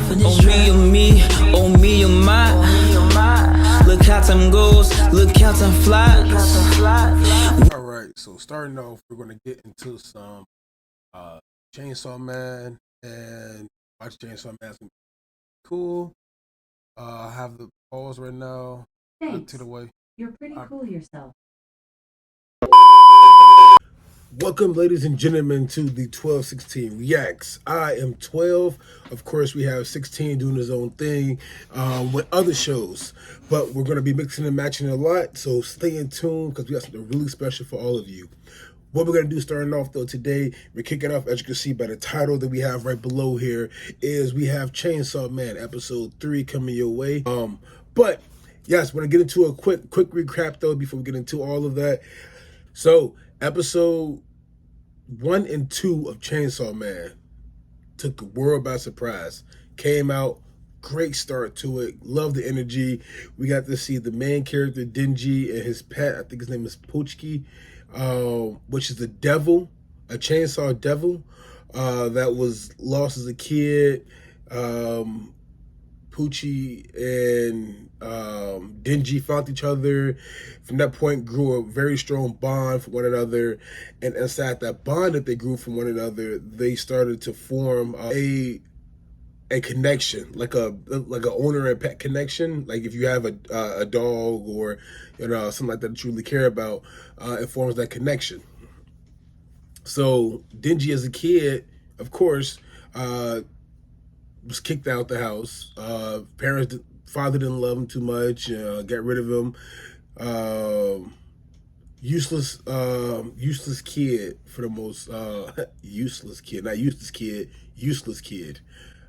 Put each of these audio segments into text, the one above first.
Oh me, oh me, oh my. Look how time goes, look how time flies. All right, so starting off, we're gonna get into some Chainsaw Man, and watch Chainsaw Man. It's gonna be cool. I have the pause right now. Thanks. To the way. You're pretty cool yourself. Welcome, ladies and gentlemen, to the 12-16 Reacts. I am 12. Of course, we have 16 doing his own thing with other shows, but we're going to be mixing and matching a lot, so stay in tune because we got something really special for all of you. What we're going to do starting off, though, today, we're kicking off, as you can see by the title that we have right below here, is we have Chainsaw Man Episode 3 coming your way. But, yes, we're going to get into a quick recap, though, before we get into all of that. So, Episode 1 and 2 of Chainsaw Man took the world by surprise. Came out, great start to it. Love the energy. We got to see the main character, Denji, and his pet, I think his name is Poochki, which is the devil, a chainsaw devil, that was lost as a kid. Poochie and Denji found each other. From that point, grew a very strong bond for one another. And inside that bond that they grew from one another, they started to form a connection, like a owner and pet connection. Like if you have a dog or something like that you really care about, it forms that connection. So Denji, as a kid, of course, was kicked out the house. Father didn't love him too much. Got rid of him. Useless kid for the most. Useless kid, not useless kid. Useless kid,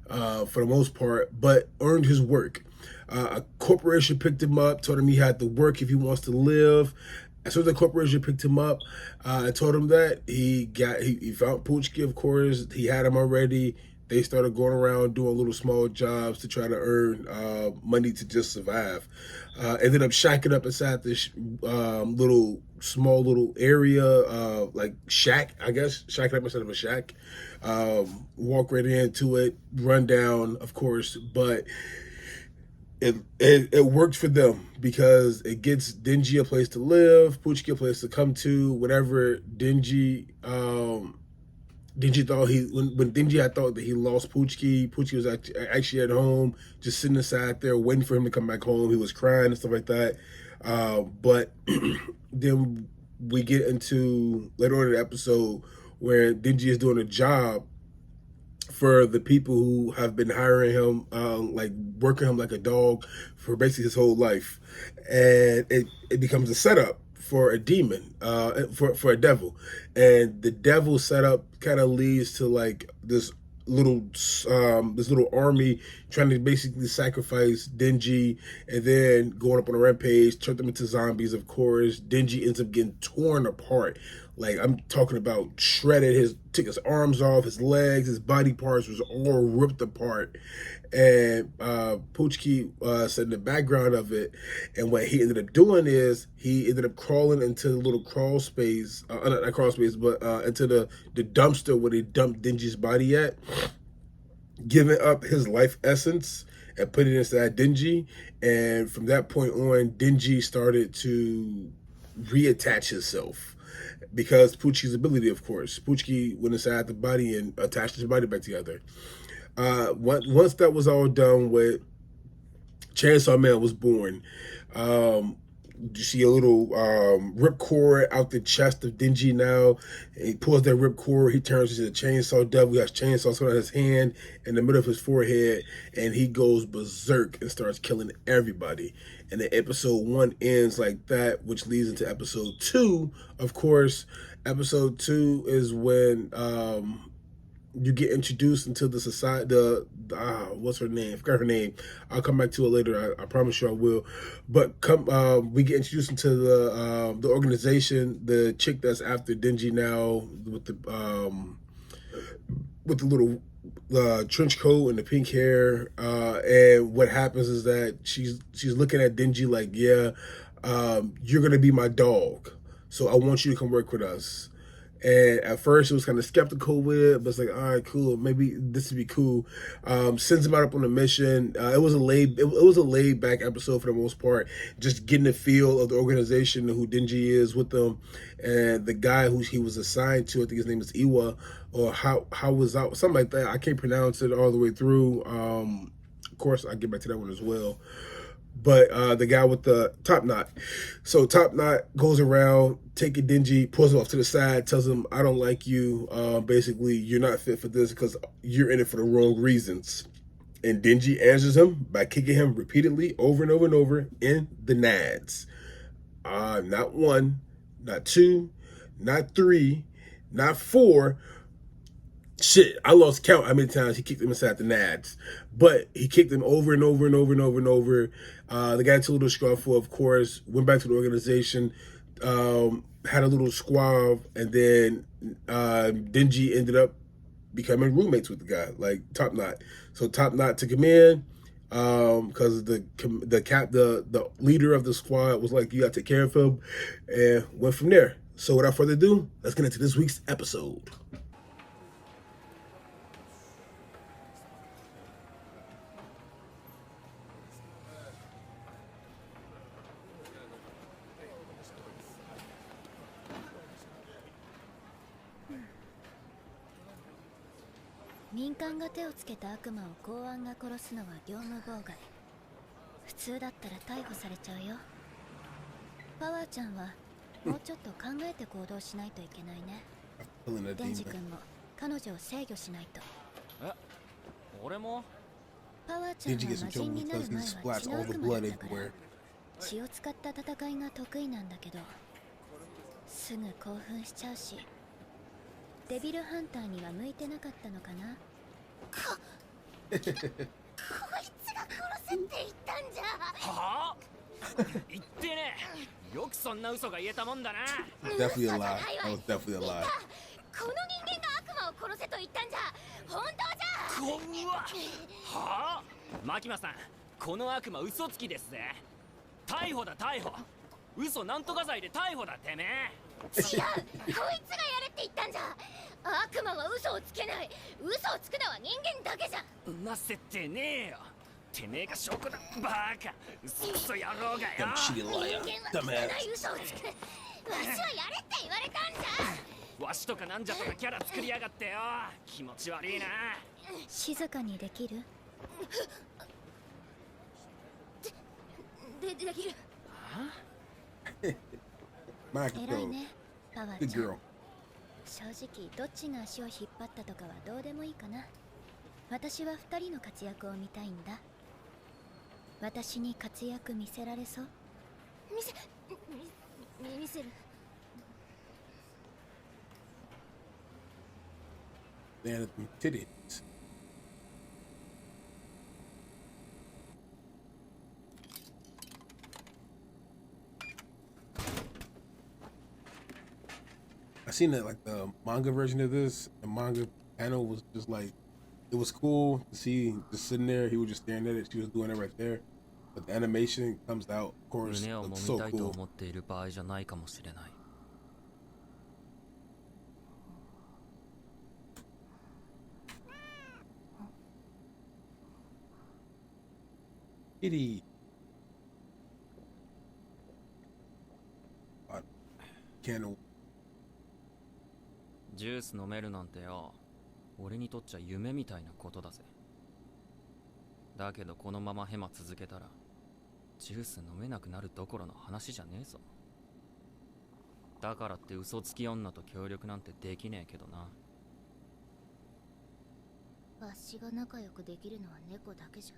for the most part. But earned his work. A corporation picked him up, told him he had to work if he wants to live. As soon as the corporation picked him up, I told him that he found Poochki. Of course, he had him already. They started going around doing little small jobs to try to earn money to just survive. Ended up shacking up inside this small little area, like shack, I guess. Shacking up inside of a shack. Walk right into it, run down, of course, but it worked for them because it gets Denji a place to live, Poochki a place to come to, whatever. Denji thought when Denji had thought that he lost Poochki was actually at home, just sitting inside there waiting for him to come back home. He was crying and stuff like that. But then we get into later on in the episode where Denji is doing a job for the people who have been hiring him, like working him like a dog for basically his whole life. And it becomes a setup for a demon, for a devil. And the devil setup kind of leads to like this little army trying to basically sacrifice Denji, and then going up on a rampage, turn them into zombies, of course. Denji ends up getting torn apart. Like, I'm talking about shredded. Took his arms off, his legs, his body parts was all ripped apart. And Poochki said in the background of it, and what he ended up doing is he ended up crawling into the little crawl space, not crawl space, but into the dumpster where they dumped Denji's body at, giving up his life essence and putting it inside Denji. And from that point on, Denji started to reattach himself. Because Poochki's ability, of course. Poochki went inside the body and attached his body back together. Once that was all done with, Chainsaw Man was born. You see a little ripcord out the chest of Denji now. And he pulls that ripcord. He turns into a chainsaw devil. He has chainsaws on his hand in the middle of his forehead. And he goes berserk and starts killing everybody. And then episode 1 ends like that, which leads into episode 2. Of course, episode 2 is when you get introduced into the society, what's her name? I forgot her name. I'll come back to it later. I promise you I will. But we get introduced into the organization, the chick that's after Denji now, with the little trench coat and the pink hair. And what happens is that she's looking at Denji like, yeah, you're gonna be my dog, so I want you to come work with us. And at first, it was kind of skeptical with it, but it's like, all right, cool, maybe this would be cool. Sends him out up on a mission. It was a laid back episode for the most part, just getting the feel of the organization, who Denji is with them, and the guy who he was assigned to. I think his name is Iwa, or how was out something like that. I can't pronounce it all the way through. Of course, I'll get back to that one as well. But the guy with the top knot. So top knot goes around, taking Denji, pulls him off to the side, tells him, I don't like you. Basically, you're not fit for this because you're in it for the wrong reasons. And Denji answers him by kicking him repeatedly over and over and over in the nads. Not one, not two, not three, not four. Shit, I lost count how many times he kicked him inside the nads. But he kicked him over and over and over and over and over. The guy took a little scuffle, of course, went back to the organization, had a little squab, and then Denji ended up becoming roommates with the guy, like Top Knot. So Top Knot took him in because the leader of the squad was like, you got to take care of him, and went from there. So without further ado, let's get into this week's episode.「民間が手をつけた悪魔を公安が殺すのは業務妨害。普通だったら逮捕されちゃうよ。パワーちゃんはもうちょっと考えて行動しないといけないね。デンジ君も彼女を制御しないと。え、俺も？パワーちゃんは魔人になる前は血の悪魔だったから、血を使った戦いが得意なんだけど、すぐ興奮しちゃうし、デビルハンターには向いてなかったのかな。こいつが殺せって言ったんじゃ。はあ？言ってねえ。よくそんな嘘が言えたもんだな。Definitely a lie. That was definitely a lie. この人間が悪魔を殺せと言ったんじゃ。本当じゃ。こわ。はあ？マキマさん、この悪魔嘘つきですぜ。逮捕だ逮捕。嘘なんとか罪で逮捕だてめえ。違う、こいつがやれって言ったんじゃ。悪魔は嘘をつけない。嘘をつくのは人間だけじゃ。なせてねえよ。てめえが証拠だ。バカ。嘘くそ野郎がよ。人間はつかない嘘をつく。わしはやれって言われたんじゃ。わしとかなんじゃとかキャラ作りやがってよ。気持ち悪いな。静かにできる？できる。はあ？偉いね、パワーちゃん。 Good girl. 正直どっちが足を引っ張ったとかはどうでもいいかな。私は2人の活躍を見たいんだ。私に活躍見せられそう？見せる。They had titties. I seen that like the manga version of this. The manga panel was just like, it was cool to see just sitting there. He was just staring at it. She was doing it right there. But the animation comes out, of course, 胸を揉 looks み so たいと cool. 思っている場合じゃないかもしれない。Kitty. Can ジュース飲めるなんてよ、俺にとっちゃ夢みたいなことだぜ。だけどこのままヘマ続けたらジュース飲めなくなるどころの話じゃねえぞ。だからって嘘つき女と協力なんてできねえけどな。わしが仲良くできるのは猫だけじゃ。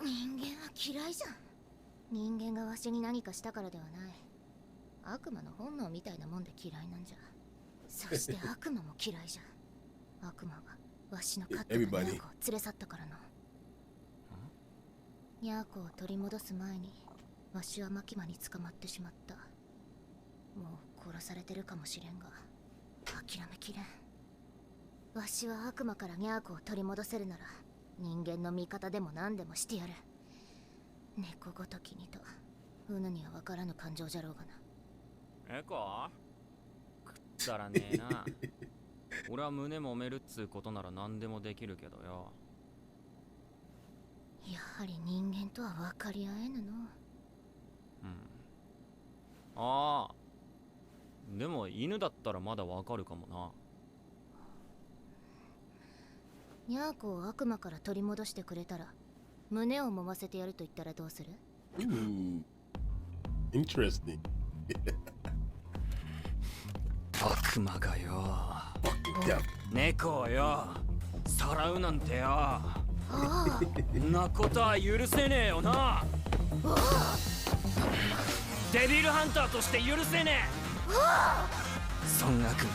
人間は嫌いじゃん。人間がわしに何かしたからではない。悪魔の本能みたいなもんで嫌いなんじゃ。そして悪魔も嫌いじゃん。悪魔がわしの飼ってたニャーコを連れ去ったからな。ニャーコを取り戻す前にわしはマキマに捕まってしまった。もう殺されてるかもしれんが諦めきれん。わしは悪魔からニャーコを取り戻せるなら人間の味方でも何でもしてやる。猫ごときにとうぬには分からぬ感情じゃろうがな。エコだらねえな。俺は胸揉めるっつうことなら何でもできるけどよ。やはり人間とは分かり合えぬの。ああ、でも犬だったらまだわかるかもな。ニャーコを悪魔から取り戻してくれたら胸を揉ませてやると言ったらどうする？ Interesting. 悪魔がよ、 Yeah. 猫をよさらうなんてよ、ああ、んなことは許せねえよな。デビルハンターとして許せねえ。そん悪魔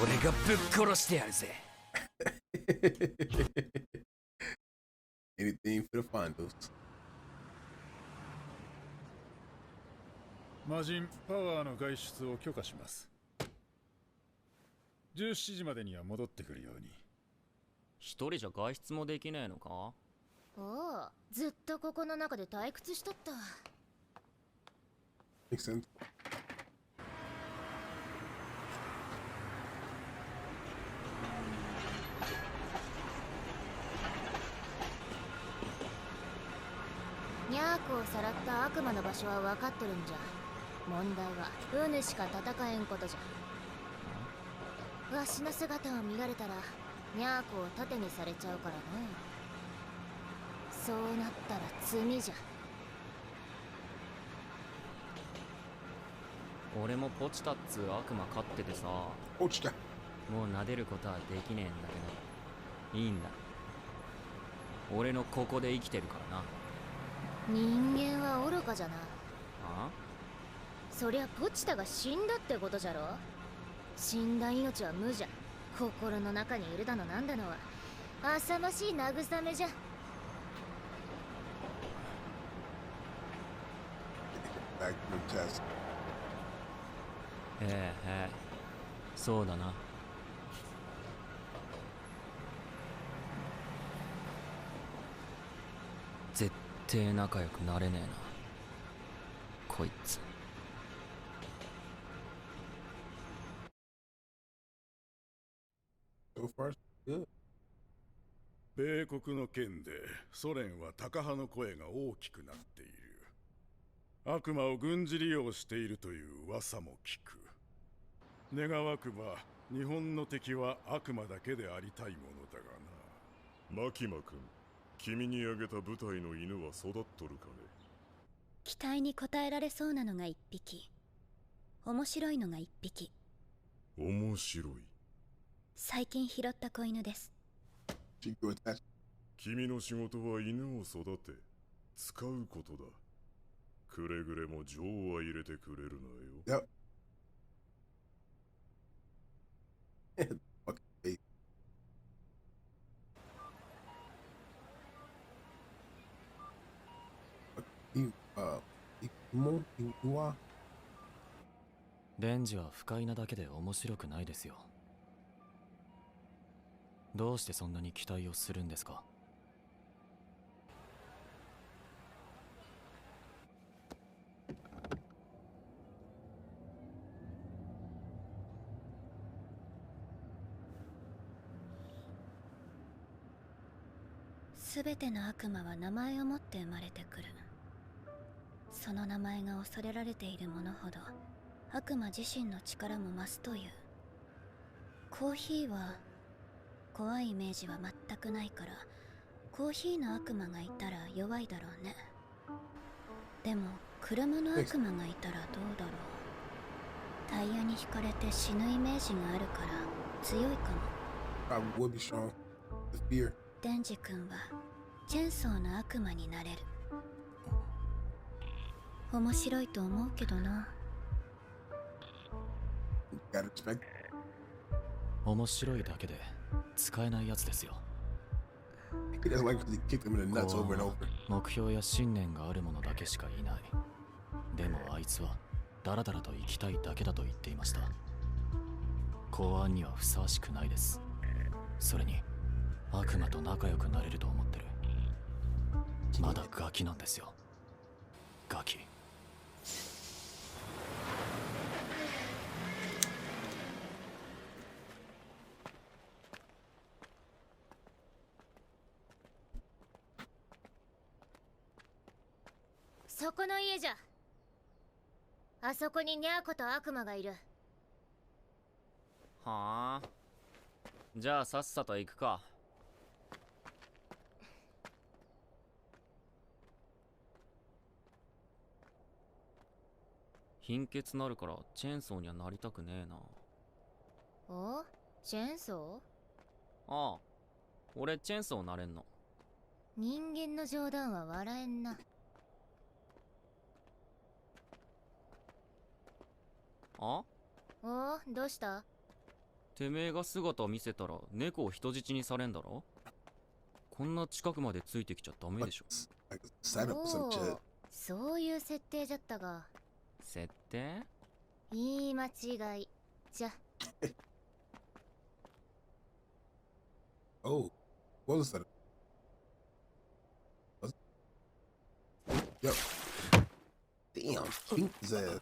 俺がぶっ殺してやるぜ。Anything for the Fondos. 魔人パワーの外出を許可します。17時までには戻ってくるように。一人じゃ外出もできねえのか？おお、ずっとここの中で退屈しとった。 Makes sense. ニャーコをさらった悪魔の場所は分かっとるんじゃ。問題はウヌしか戦えんことじゃ。わしの姿を見られたらニャーコを盾にされちゃうからね。そうなったら罪じゃ。俺もポチタっつう悪魔飼っててさ、 Pochka. もう撫でることはできねえんだけど、いいんだ。俺のここで生きてるからな。人間は愚かじゃな。あ？そりゃポチタが死んだってことじゃろ。死んだ命は無じゃ。心の中にいるだのなんだのは浅ましい慰めじゃ。 Back to the test. ええええ、そうだな。絶対仲良くなれねえなこいつ。So far, so good. 米国の件でソ連はタカ派の声が大きくなっている。悪魔を軍事利用しているという噂も聞く。願わくば日本の敵は悪魔だけでありたいものだがな。マキマ君、君にあげた部隊の犬は育っとるかね。期待に応えられそうなのが1匹、面白いのが1匹。面白い。最近拾った子犬です。 She grew attached. 君の仕事は犬を育て使うことだ。くれぐれも情は入れてくれるなよ。 Yep. Fuck hey. Imo? レンジは不快なだけで面白くないですよ。どうしてそんなに期待をするんですか？すべての悪魔は名前を持って生まれてくる。その名前が恐れられているものほど悪魔自身の力も増すという。コーヒーは怖いイメージは全くないから、コーヒーの悪魔がいたら弱いだろうね。でも車の悪魔がいたらどうだろう。タイヤに引かれて死ぬイメージがあるから強いかも。 Probably would be strong. The fear. デンジ君はチェンソーの悪魔になれる。面白いと思うけどな。 Gotta respect. 面白いだけで使えないやつですよ。He doesn't like because he kicked him in the nuts こ over and う over. 目標や信念がある者だけしかいない。でもあいつはダラダラと生きたいだけだと言っていました。公安にはふさわしくないです。それに悪魔と仲良くなれると思ってる。まだガキなんですよ。ガキ。そこの家じゃ。あそこにニャーコと悪魔がいる。はあ。じゃあさっさと行くか。貧血なるからチェーンソーにはなりたくねえな。お、チェーンソああ、俺チェーンソーなれんの。ー？人間の冗談は笑えんな。あ？お、どうした？てめえが姿見せたら猫を人質にされんだろ。こんな近くまでついてきちゃダメでしょ。Like sign up for some お shit. ー、そういう設定じゃったが。設定？言い間違い。じゃ。Oh, what was that? Yep. Damn, beat his ass.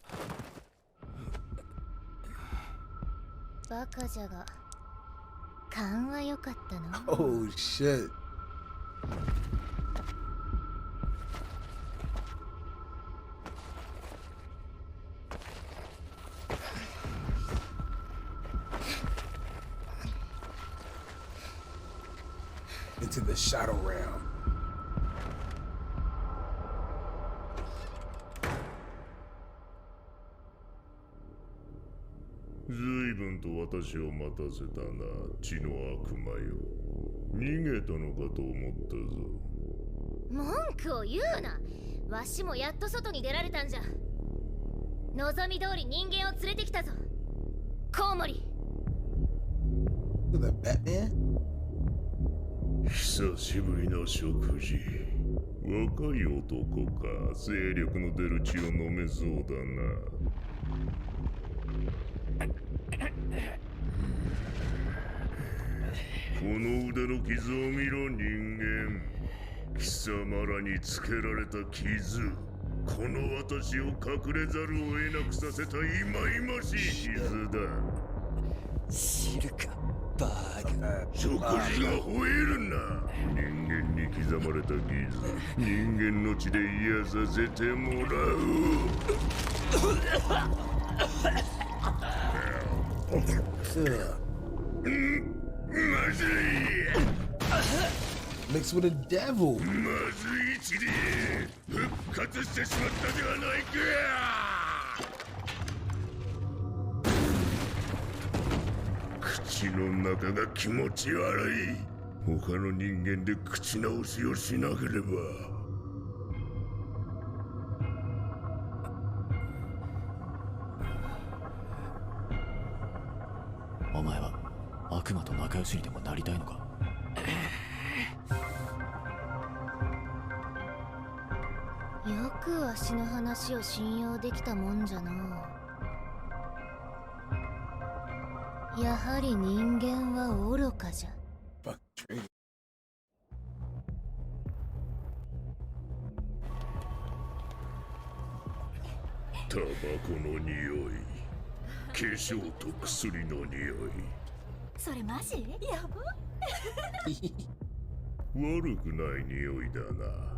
バカじゃが勘は良かったの。 Oh shit. Into the shadow realm. 随分と私を待たせたな、血の悪魔よ。逃げたのかと思ったぞ。文句を言うな。わしもやっと外に出られたんじゃ。望み通り人間を連れてきたぞ、コウモリ。 Look at that Batman. 久しぶりの食事。若い男か、精力の出る血を飲めそうだな。この腕の傷を見ろ、人間。貴様らにつけられた傷、この私を隠れざるを得なくさせた忌々しい傷だ。知るかバーガ食事が吠えるな。人間に刻まれた傷、人間の血で癒させてもらう。まずい。 Mixed with a devil. まずい血で復活してしまったではないか。口の中が気持ち悪い。他の人間で口直しをしなければ。お前は悪魔と仲良しにでもなりたいのか？よくわしの話を信用できたもんじゃな。やはり人間は愚かじゃ。 Fuck traitor. タバコの匂い、化粧と薬の匂い。それマジ？やば。悪くない匂いだな。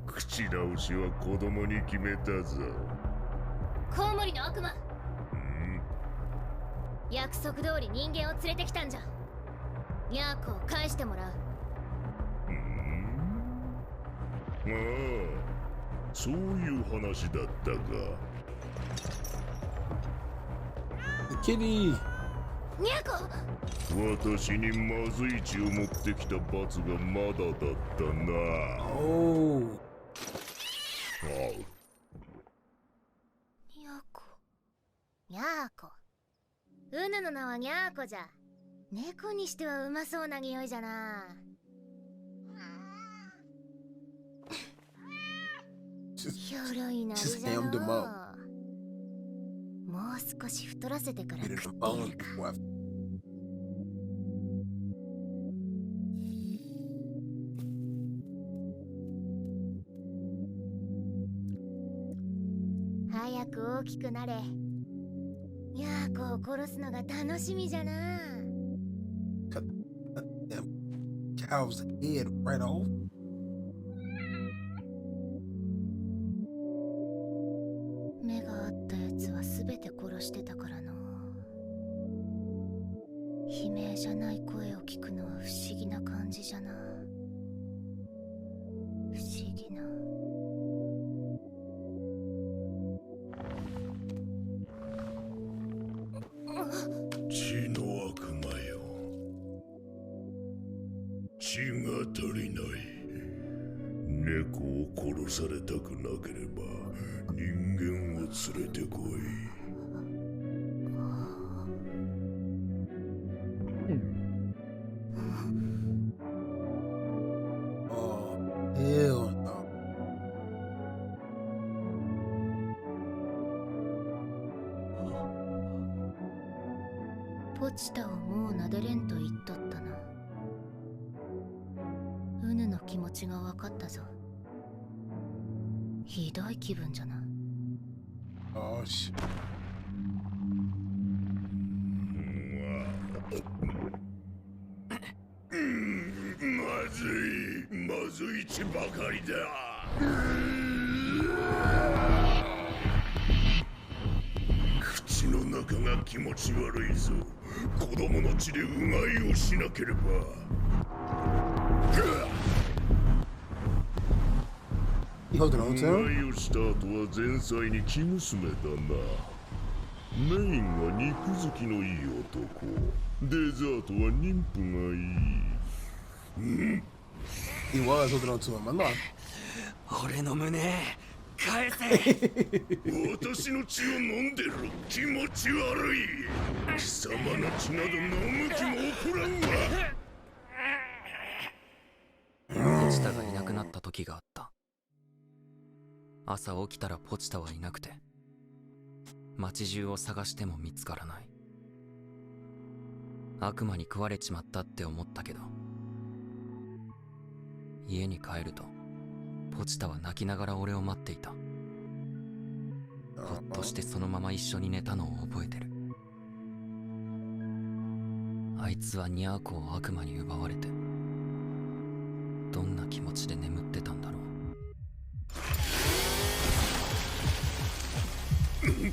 口直しは子供に決めたぞ。コウモリの悪魔。約束通り人間を連れてきたんじゃ。ニャーコを返してもらう。ああ、そういう話だったか。 The kitty. ニャーコ。私にまずい血を持ってきた罰がまだだったな。 Oh. ニャーコ。ニャーコ。うぬの名はニャーコじゃ。猫にしてはうまそうな匂いじゃな。ひょろいなりじゃの。 Just hammed him up. もう少し太らせてから Get 食 in っ the てい bone るか。 before I- 早く大きくなれ。ニャーコを殺すのが楽しみじゃな。 Cut that damn cow's head right off. 血が足りない。猫を殺されたくなければ人間を連れてこい。Oh, hell no. ポチタをもう撫でれんと言っとったな。ウヌの気持ちが分かったぞ。ひどい気分じゃな。Oh shit. まずい血ばかりだ。口の中が気持ち悪いぞ。子供の血でうがいをしなければ。You holding on う to が him? いをした後は前菜に生娘だな。メインは肉好きのいい男。デザートは妊婦がいい。He was holding on to him. I know. 俺の胸返せ。私の血を飲んでる。気持ち悪い。貴様の血など飲む気も起こらんわ。ポチタがいなくなった時があった。朝起きたらポチタはいなくて、街中を探しても見つからない。悪魔に食われちまったって思ったけど、家に帰るとポチタは泣きながら俺を待っていた。ほっとしてそのまま一緒に寝たのを覚えてる。あいつはニャーコを悪魔に奪われて、どんな気持ちで眠ってたんだろう。Damn.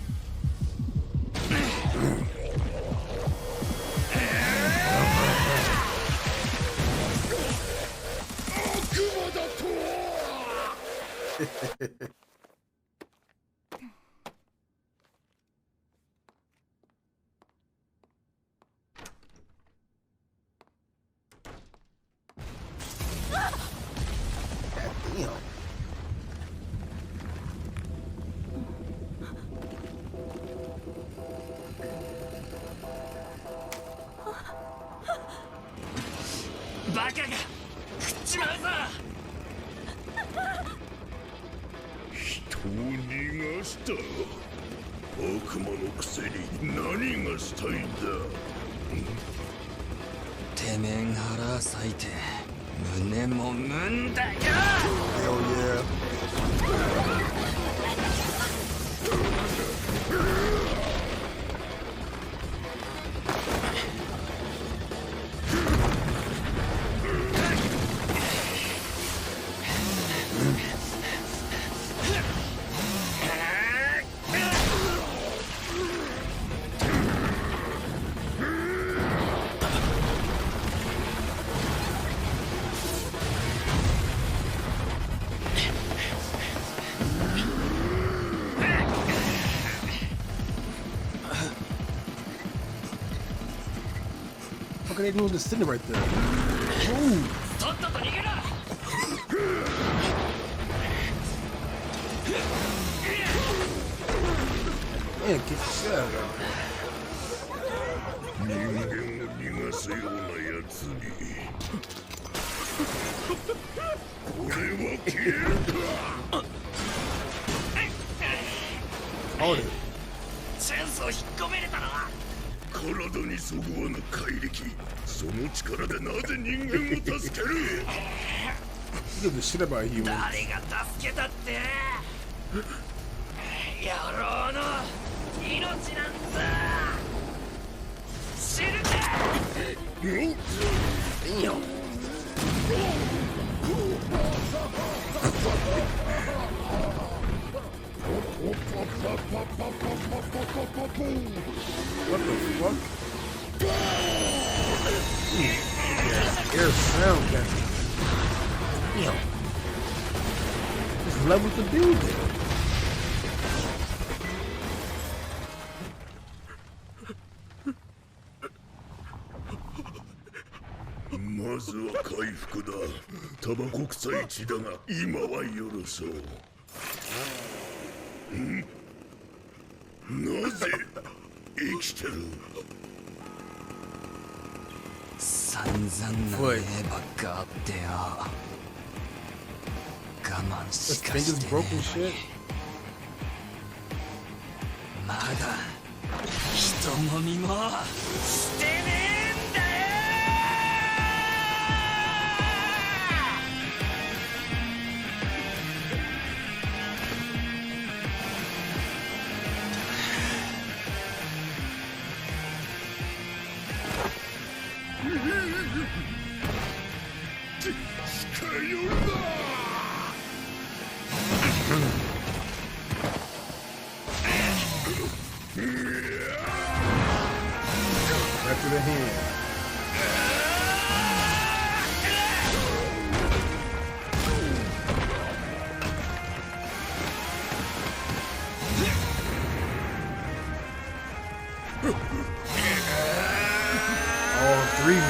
バカが食っちまうぞ。人を逃がした。悪魔のくせに何がしたいんだ。てめえが腹裂いて胸もむんだよ。 Hell yeah. How can they do this sitting right there? Move. とっとと逃げろ。Man, get the shit out of there. 人間を逃がすようなやつにこれは消えるか。 Hold it. チャンスを引っ込めれたのは。体にそぐわぬ怪力。その力でなぜ人間を助ける。 He gives a shit about humans. 誰が助けたって野郎の命なんざ知るか。 Damn. What the fuck? Yeah, air sound that. Damn. This level to do there. まずは回復だ。タバコ臭い血だが今は許そう。なぜ生きてる？散々な例ばっかあってよ。我慢しかしてねえのに。まだ人飲みもしてねえんだよ。近寄るな。Back to the hand. All three.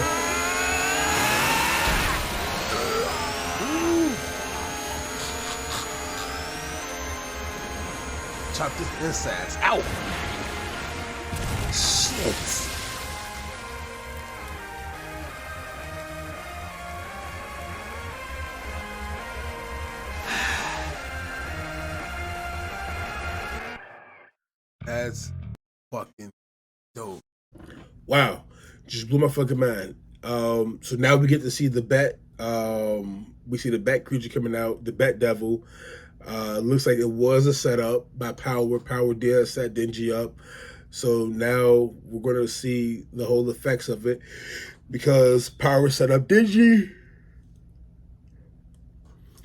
Chop this insides out. Shit. That's fucking dope. Wow. Just blew my fucking mind. So now we get to see the bat. We see the bat creature coming out, the bat devil. Looks like it was a setup by Power. Power did set Denji up. So now we're going to see the whole effects of it because Power set up Denji.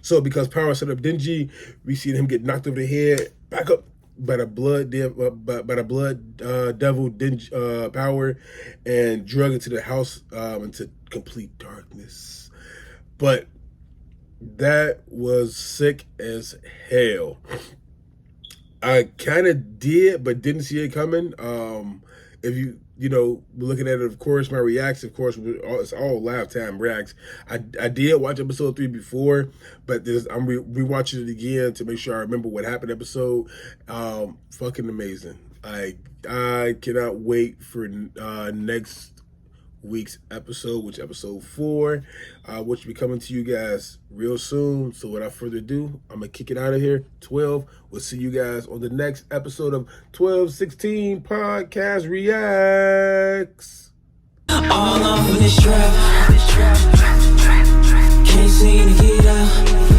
So because Power set up Denji, we see him get knocked over the head, back up by the blood devil Denji, Power, and drug into the house into complete darkness. But that was sick as hell. I kind of did, but didn't see it coming. If you looking at it, of course, my reacts, of course, it's all laugh time reacts. I did watch episode 3 before, but I'm rewatching it again to make sure I remember what happened episode. Fucking amazing. I cannot wait for next week's episode, which episode 4, which will be coming to you guys real soon. So without further ado, I'm gonna kick it out of here. 12. We'll see you guys on the next episode of 1216 Podcast Reacts. All off in this trap. Can't seem to get out.